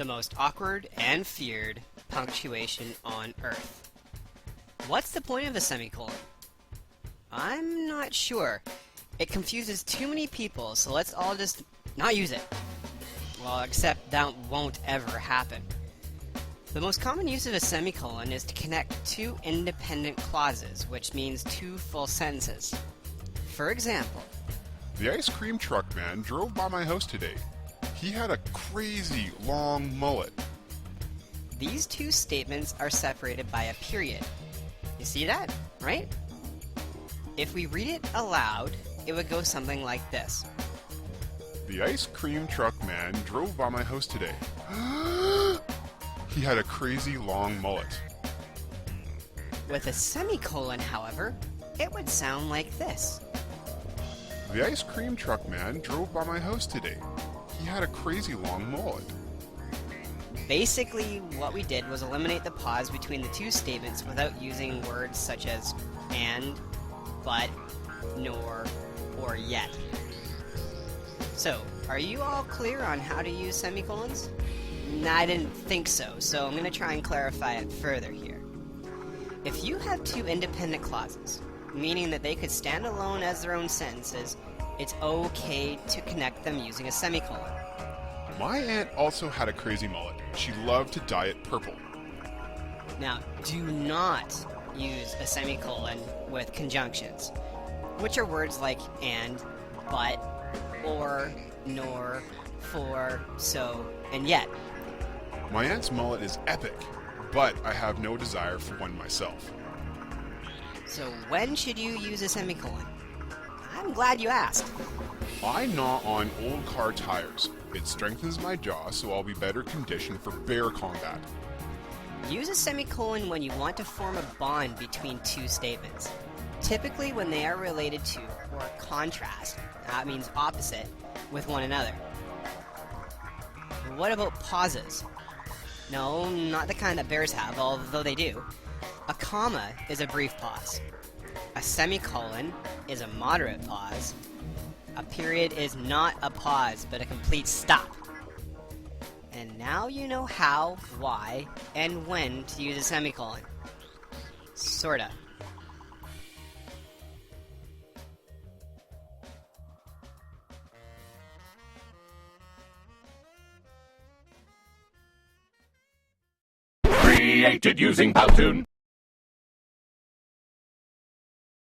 the most awkward and feared punctuation on Earth. What's the point of a semicolon? I'm not sure. It confuses too many people, so let's all just not use it. Well, except that won't ever happen. The most common use of a semicolon is to connect two independent clauses, which means two full sentences. For example, the ice cream truck man drove by my house today. He had a crazy long mullet. These two statements are separated by a period. You see that, right? If we read it aloud, it would go something like this. The ice cream truck man drove by my house today. He had a crazy long mullet. With a semicolon, however, it would sound like this. The ice cream truck man drove by my house today. He had a crazy long mullet. Basically, what we did was eliminate the pause between the two statements without using words such as and, but, nor, or yet. So, are you all clear on how to use semicolons? I didn't think so, so I'm going to try and clarify it further here. If you have two independent clauses, meaning that they could stand alone as their own sentences, it's okay to connect them using a semicolon. My aunt also had a crazy mullet. She loved to dye it purple. Now, do not use a semicolon with conjunctions, which are words like and, but, or, nor, for, so, and yet. My aunt's mullet is epic, but I have no desire for one myself. So when should you use a semicolon? I'm glad you asked. I gnaw on old car tires. It strengthens my jaw so I'll be better conditioned for bear combat. Use a semicolon when you want to form a bond between two statements. Typically when they are related to, or contrast, that means opposite, with one another. What about pauses? No, not the kind that bears have, although they do. A comma is a brief pause. A semicolon is a moderate pause. A period is not a pause, but a complete stop. And now you know how, why, and when to use a semicolon. Sorta. Created using Powtoon.